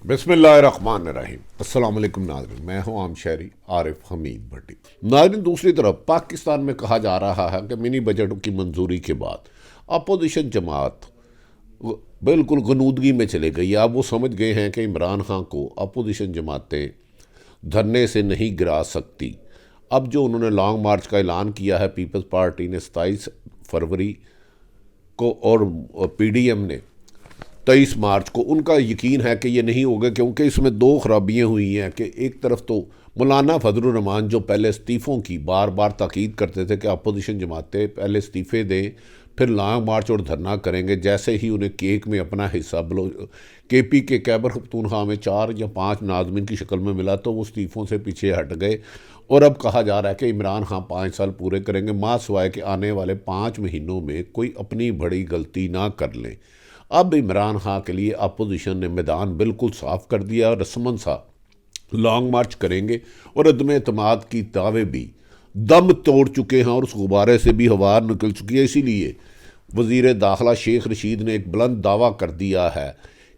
بسم اللہ الرحمن الرحیم۔ السلام علیکم ناظرین، میں ہوں عام شہری عارف حمید بھٹی۔ ناظرین، دوسری طرف پاکستان میں کہا جا رہا ہے کہ منی بجٹ کی منظوری کے بعد اپوزیشن جماعت بالکل غنودگی میں چلے گئی۔ اب وہ سمجھ گئے ہیں کہ عمران خان کو اپوزیشن جماعتیں دھرنے سے نہیں گرا سکتی۔ اب جو انہوں نے لانگ مارچ کا اعلان کیا ہے پیپلز پارٹی نے 27 فروری کو اور پی ڈی ایم نے 23 مارچ کو، ان کا یقین ہے کہ یہ نہیں ہوگا، کیونکہ اس میں دو خرابیاں ہوئی ہیں کہ ایک طرف تو مولانا فضل الرحمان جو پہلے استعفوں کی بار بار تاکید کرتے تھے کہ اپوزیشن جماعتیں پہلے استعفے دیں پھر لانگ مارچ اور دھرنا کریں گے، جیسے ہی انہیں کیک میں اپنا حصہ کے پی کے خیبر پختونخوا میں 4 یا 5 ناظمین کی شکل میں ملا تو وہ استعفوں سے پیچھے ہٹ گئے، اور اب کہا جا رہا ہے کہ عمران خان 5 سال پورے کریں گے، ماں سوائے کہ آنے والے 5 مہینوں میں کوئی اپنی بڑی غلطی نہ کر لیں۔ اب عمران خان کے لیے اپوزیشن نے میدان بالکل صاف کر دیا اور رسماً سا لانگ مارچ کریں گے، اور عدم اعتماد کی دعوے بھی دم توڑ چکے ہیں اور اس غبارے سے بھی ہوا نکل چکی ہے۔ اسی لیے وزیر داخلہ شیخ رشید نے ایک بلند دعویٰ کر دیا ہے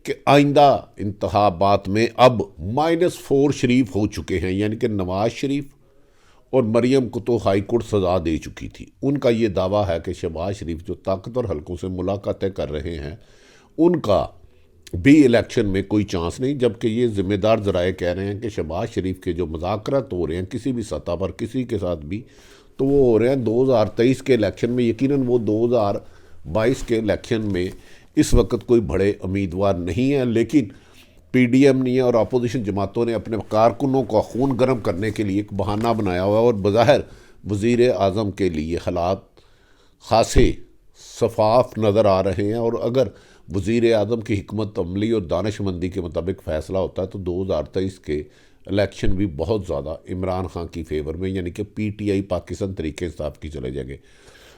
کہ آئندہ انتخابات میں اب -4 شریف ہو چکے ہیں، یعنی کہ نواز شریف اور مریم کو تو ہائی کورٹ سزا دے چکی تھی۔ ان کا یہ دعویٰ ہے کہ شہباز شریف جو طاقتور حلقوں سے ملاقاتیں کر رہے ہیں ان کا بھی الیکشن میں کوئی چانس نہیں، جبکہ یہ ذمہ دار ذرائع کہہ رہے ہیں کہ شہباز شریف کے جو مذاکرات ہو رہے ہیں کسی بھی سطح پر کسی کے ساتھ بھی، تو وہ ہو رہے ہیں 2023 کے الیکشن میں۔ یقیناً وہ 2022 کے الیکشن میں اس وقت کوئی بڑے امیدوار نہیں ہیں، لیکن پی ڈی ایم نے اور اپوزیشن جماعتوں نے اپنے کارکنوں کا خون گرم کرنے کے لیے ایک بہانہ بنایا ہوا ہے، اور بظاہر وزیر اعظم کے لیے حالات خاصے شفاف نظر آ رہے ہیں، اور اگر وزیر اعظم کی حکمت عملی اور دانش مندی کے مطابق فیصلہ ہوتا ہے تو 2023 کے الیکشن بھی بہت زیادہ عمران خان کی فیور میں، یعنی کہ پی ٹی آئی پاکستان طریقے انصاف کی چلے جائیں گے۔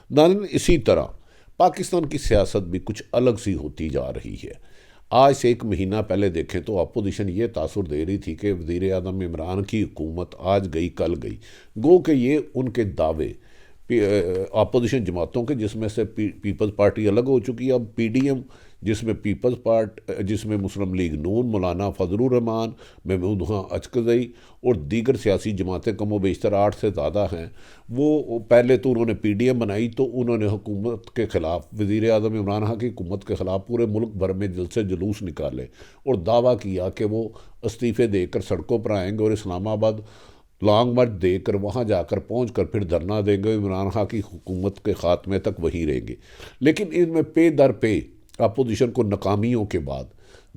ناظرین، اسی طرح پاکستان کی سیاست بھی کچھ الگ سی ہوتی جا رہی ہے۔ آج سے 1 مہینہ پہلے دیکھیں تو اپوزیشن یہ تاثر دے رہی تھی کہ وزیر اعظم عمران کی حکومت آج گئی کل گئی، گو کہ یہ ان کے دعوے اپوزیشن جماعتوں کے، جس میں سے پیپلز پارٹی الگ ہو چکی ہے، اب پی ڈی ایم جس میں مسلم لیگ نون، مولانا فضل الرحمان، محمود خان اچکزئی اور دیگر سیاسی جماعتیں کم و بیشتر 8 سے زیادہ ہیں، وہ پہلے تو انہوں نے پی ڈی ایم بنائی تو انہوں نے حکومت کے خلاف، وزیر اعظم عمران خان کی حکومت کے خلاف پورے ملک بھر میں جلسے جلوس نکالے اور دعویٰ کیا کہ وہ استعفے دے کر سڑکوں پر آئیں گے اور اسلام آباد لانگ مارچ دے کر وہاں جا کر پہنچ کر پھر دھرنا دیں گے، عمران خان کی حکومت کے خاتمے تک وہی رہیں گے۔ لیکن ان میں پے در پے اپوزیشن کو ناکامیوں کے بعد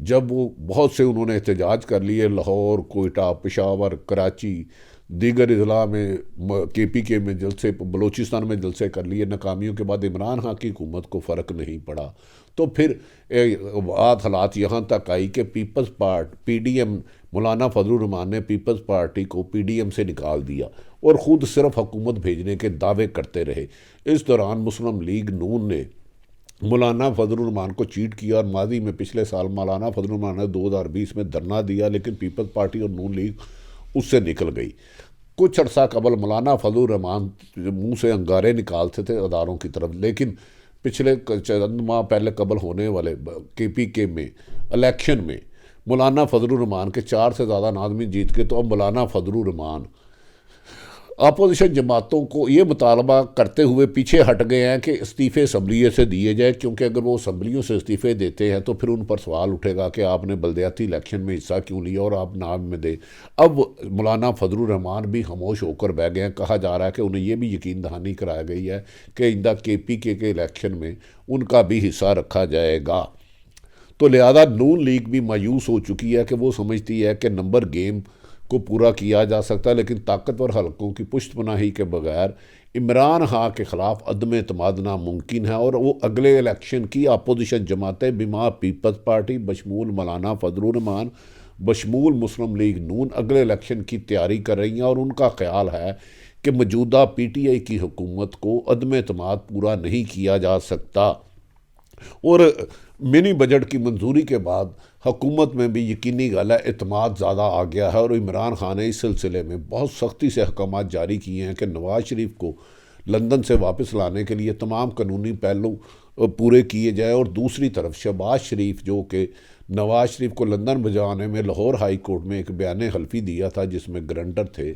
جب وہ بہت سے انہوں نے احتجاج کر لیے، لاہور، کوئٹہ، پشاور، کراچی، دیگر اضلاع میں، کے پی کے میں جلسے، بلوچستان میں جلسے کر لیے، ناکامیوں کے بعد عمران خان کی حکومت کو فرق نہیں پڑا، تو پھر حالات یہاں تک آئی کہ پی ڈی ایم مولانا فضل الرحمان نے پیپلز پارٹی کو پی ڈی ایم سے نکال دیا اور خود صرف حکومت بھیجنے کے دعوے کرتے رہے۔ اس دوران مسلم لیگ نون نے مولانا فضل الرحمان کو چیٹ کیا، اور ماضی میں پچھلے سال مولانا فضل الرحمان نے 2020 میں دھرنا دیا، لیکن پیپلز پارٹی اور نون لیگ اس سے نکل گئی۔ کچھ عرصہ قبل مولانا فضل الرحمان منہ سے انگارے نکالتے تھے اداروں کی طرف، لیکن پچھلے چند ماہ پہلے قبل ہونے والے کے پی کے میں الیکشن میں مولانا فضل الرحمان کے 4 سے زیادہ ناظمین جیت کے، تو اب مولانا فضل الرحمان اپوزیشن جماعتوں کو یہ مطالبہ کرتے ہوئے پیچھے ہٹ گئے ہیں کہ استعفے اسمبلی سے دیے جائے، کیونکہ اگر وہ اسمبلیوں سے استعفے دیتے ہیں تو پھر ان پر سوال اٹھے گا کہ آپ نے بلدیاتی الیکشن میں حصہ کیوں لیا اور آپ نام میں دے۔ اب مولانا فضل الرحمان بھی خاموش ہو کر بیٹھ گئے ہیں۔ کہا جا رہا ہے کہ انہیں یہ بھی یقین دہانی کرائی گئی ہے کہ آئندہ کے پی کے الیکشن میں ان کا بھی حصہ رکھا جائے گا، تو لہذا نون لیگ بھی مایوس ہو چکی ہے کہ وہ سمجھتی ہے کہ نمبر گیم کو پورا کیا جا سکتا ہے، لیکن طاقتور حلقوں کی پشت پناہی کے بغیر عمران خان کے خلاف عدم اعتماد ناممکن ہے، اور وہ اگلے الیکشن کی اپوزیشن جماعتیں بما پیپلز پارٹی بشمول مولانا فضل الرحمان، بشمول مسلم لیگ نون اگلے الیکشن کی تیاری کر رہی ہیں، اور ان کا خیال ہے کہ موجودہ پی ٹی آئی کی حکومت کو عدم اعتماد پورا نہیں کیا جا سکتا، اور منی بجٹ کی منظوری کے بعد حکومت میں بھی یقینی گل ہے اعتماد زیادہ آ گیا ہے، اور عمران خان نے اس سلسلے میں بہت سختی سے احکامات جاری کیے ہیں کہ نواز شریف کو لندن سے واپس لانے کے لیے تمام قانونی پہلو پورے کیے جائے، اور دوسری طرف شہباز شریف جو کہ نواز شریف کو لندن بھجوانے میں لاہور ہائی کورٹ میں ایک بیان حلفی دیا تھا جس میں گرنٹر تھے،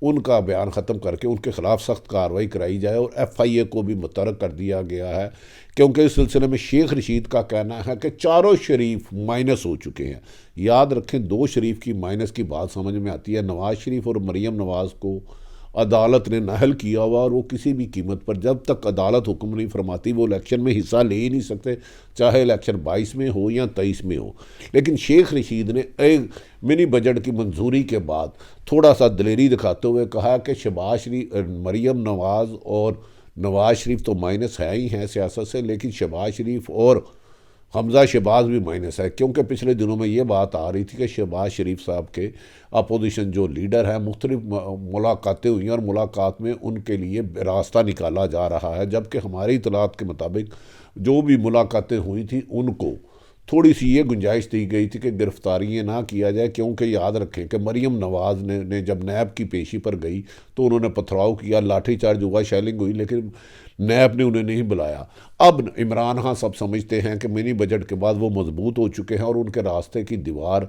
ان کا بیان ختم کر کے ان کے خلاف سخت کارروائی کرائی جائے، اور ایف آئی اے کو بھی مترک کر دیا گیا ہے، کیونکہ اس سلسلے میں شیخ رشید کا کہنا ہے کہ چاروں شریف مائنس ہو چکے ہیں۔ یاد رکھیں، 2 شریف کی مائنس کی بات سمجھ میں آتی ہے۔ نواز شریف اور مریم نواز کو عدالت نے نااہل کیا ہوا، اور وہ کسی بھی قیمت پر، جب تک عدالت حکم نہیں فرماتی، وہ الیکشن میں حصہ لے ہی نہیں سکتے، چاہے الیکشن 22 میں ہو یا 23 میں ہو۔ لیکن شیخ رشید نے ایک منی بجٹ کی منظوری کے بعد تھوڑا سا دلیری دکھاتے ہوئے کہا کہ شہباز شریف، مریم نواز اور نواز شریف تو مائنس ہے ہی ہیں سیاست سے، لیکن شہباز شریف اور حمزہ شہباز بھی مائنس ہے، کیونکہ پچھلے دنوں میں یہ بات آ رہی تھی کہ شہباز شریف صاحب کے اپوزیشن جو لیڈر ہیں، مختلف ملاقاتیں ہوئی ہیں، اور ملاقات میں ان کے لیے راستہ نکالا جا رہا ہے، جبکہ ہماری اطلاعات کے مطابق جو بھی ملاقاتیں ہوئی تھیں ان کو تھوڑی سی یہ گنجائش دی گئی تھی کہ گرفتاریاں نہ کیا جائے، کیونکہ یاد رکھیں کہ مریم نواز نے جب نیب کی پیشی پر گئی تو انہوں نے پتھراؤ کیا، لاٹھی چارج ہوا، شیلنگ ہوئی، لیکن نیب نے انہیں نہیں بلایا۔ اب عمران خان سب سمجھتے ہیں کہ منی بجٹ کے بعد وہ مضبوط ہو چکے ہیں، اور ان کے راستے کی دیوار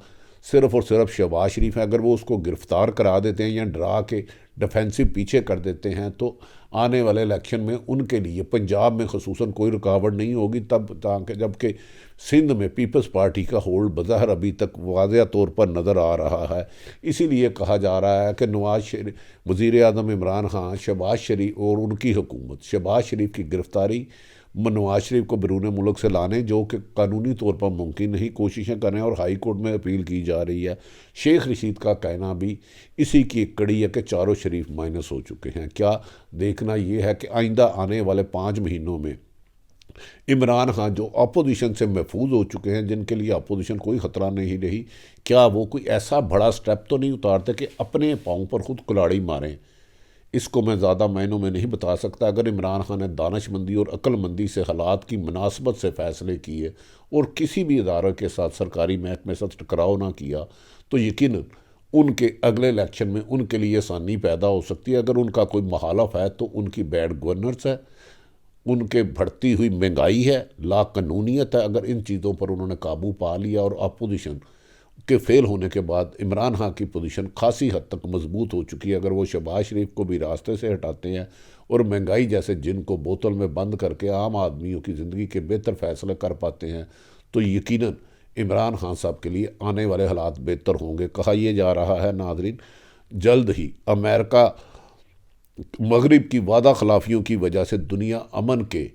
صرف اور صرف شہباز شریف ہے۔ اگر وہ اس کو گرفتار کرا دیتے ہیں یا ڈرا کے ڈیفینسو پیچھے کر دیتے ہیں تو آنے والے الیکشن میں ان کے لیے پنجاب میں خصوصاً کوئی رکاوٹ نہیں ہوگی، جبکہ سندھ میں پیپلز پارٹی کا ہولڈ بظاہر ابھی تک واضح طور پر نظر آ رہا ہے۔ اسی لیے کہا جا رہا ہے کہ وزیر اعظم عمران خان، شہباز شریف اور ان کی حکومت شہباز شریف کی گرفتاری، نواز شریف کو بیرون ملک سے لانے، جو کہ قانونی طور پر ممکن نہیں، کوششیں کر رہے ہیں، اور ہائی کورٹ میں اپیل کی جا رہی ہے۔ شیخ رشید کا کہنا بھی اسی کی ایک کڑی ہے کہ چاروں شریف مائنس ہو چکے ہیں۔ کیا دیکھنا یہ ہے کہ آئندہ آنے والے 5 مہینوں میں عمران خان جو اپوزیشن سے محفوظ ہو چکے ہیں، جن کے لیے اپوزیشن کوئی خطرہ نہیں رہی، کیا وہ کوئی ایسا بڑا سٹیپ تو نہیں اتارتے کہ اپنے پاؤں پر خود کلاڑی ماریں؟ اس کو میں زیادہ معنوں میں نہیں بتا سکتا۔ اگر عمران خان نے دانش مندی اور عقل مندی سے حالات کی مناسبت سے فیصلے کیے اور کسی بھی ادارے کے ساتھ، سرکاری محکمے سے ٹکراؤ نہ کیا، تو یقیناً ان کے اگلے الیکشن میں ان کے لیے آسانی پیدا ہو سکتی ہے۔ اگر ان کا کوئی مخالف ہے تو ان کی بیڈ گورننس ہے، ان کے بڑھتی ہوئی مہنگائی ہے، لا قانونیت ہے۔ اگر ان چیزوں پر انہوں نے قابو پا لیا، اور اپوزیشن کے فیل ہونے کے بعد عمران خان کی پوزیشن خاصی حد تک مضبوط ہو چکی ہے، اگر وہ شہباز شریف کو بھی راستے سے ہٹاتے ہیں اور مہنگائی جیسے جن کو بوتل میں بند کر کے عام آدمیوں کی زندگی کے بہتر فیصلے کر پاتے ہیں، تو یقیناً عمران خان صاحب کے لیے آنے والے حالات بہتر ہوں گے۔ کہا یہ جا رہا ہے ناظرین، جلد ہی امریکہ مغرب کی وعدہ خلافیوں کی وجہ سے دنیا امن کے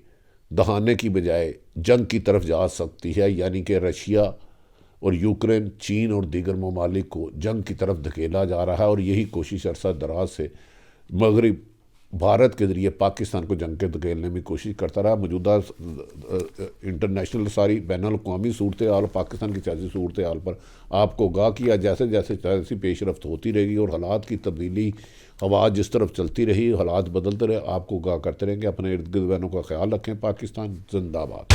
دہانے کی بجائے جنگ کی طرف جا سکتی ہے، یعنی کہ رشیا اور یوکرین، چین اور دیگر ممالک کو جنگ کی طرف دھکیلا جا رہا ہے، اور یہی کوشش عرصہ دراز سے مغرب بھارت کے ذریعے پاکستان کو جنگ کے دھکیلنے میں کوشش کرتا رہا۔ موجودہ انٹرنیشنل ساری بین الاقوامی صورتحال، پاکستان کی سیاسی صورتحال پر آپ کو آگاہ کیا، جیسے جیسے سیاسی پیش رفت ہوتی رہے گی اور حالات کی تبدیلی ہوا جس طرف چلتی رہی، حالات بدلتے رہے، آپ کو آگاہ کرتے رہیں گے۔ اپنے ارد گرد بہنوں کا خیال رکھیں۔ پاکستان زندہ باد۔